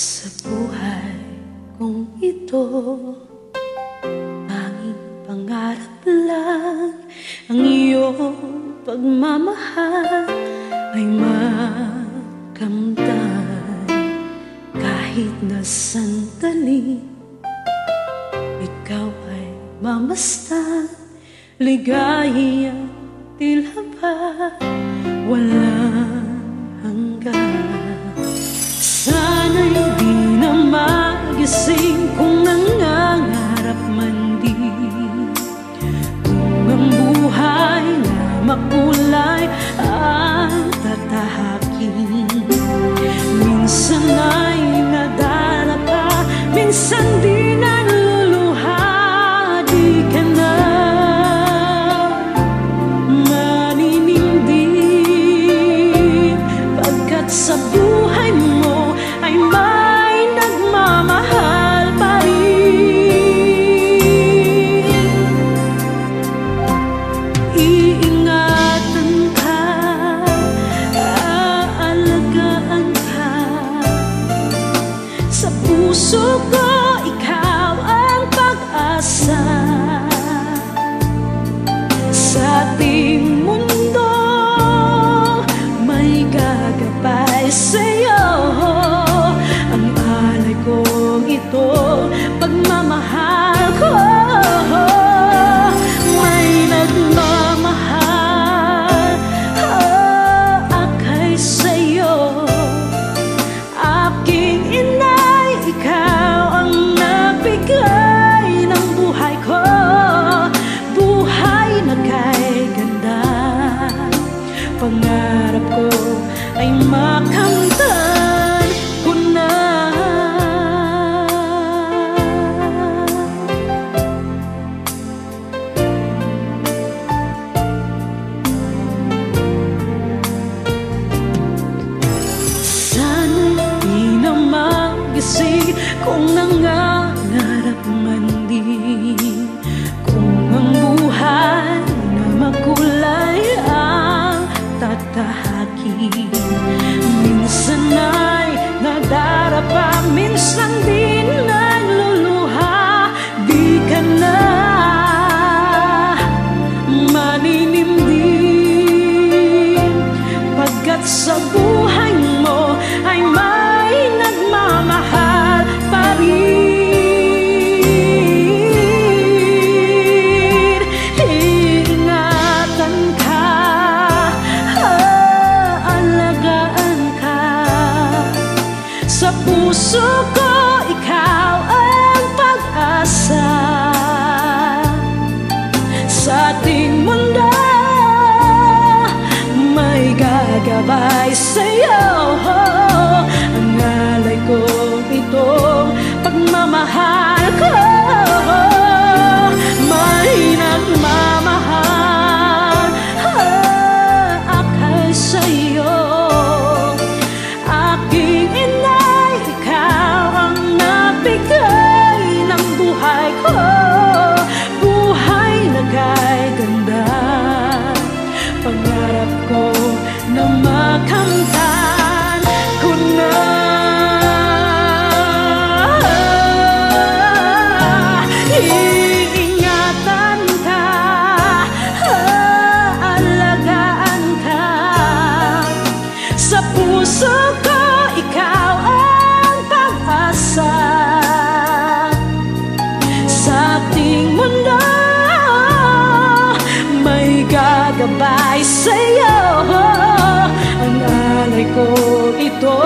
Sa buhay kong ito, tanging pangarap lang ang iyong pagmamahal ay makamtan. Kahit na sandali, ikaw ay mamastan, ligaya tila ba walang hanggan. Sana'y di na magising kung nangangarap man di, kung ang buhay na makulay ang tatahakin. Minsan ay nadarapa, minsan di naluluha, di ka na maninindi, pagkat sa buhay mo ay may nagmamahal pa rin. Iingatan ka, aalagaan ka, sa puso ko ikaw ang pag-asa. Sa ating mundo may gagabay sa'yo, ang alay kong ito, pagmamahal ko. May nagmamahal akay sa'yo, aking inay, ikaw ang nagbigay ng buhay ko. Buhay na kay ganda, pangarap ko ay makamtan ko na. Sana'y di na magising kung nangangarap man din, kung ang buhay na makulay ang tatahakin. Minsan ay nadarapa, minsan din nagluluha, di ka na maninimdim, pagkat sa buhay mo ay may nagmamahal pa rin. Ingatan ka, aalagaan ka, sa puso ko ikaw ang pag-asa. Sa ating mundo may gagabay sa'yo, ang alay ko ito, pagmamahal ko. May nagmamahal akay sa'yo, aking inay, ikaw ang nabigay ng buhay ko. Buhay na kay ganda, pangarap ko na makamtan ko na. Iingatan ka, aalagaan ka, sa puso ko ikaw ang pag-asa. Sa ating mundo may gagabay sa'yo, ang alay ko ito,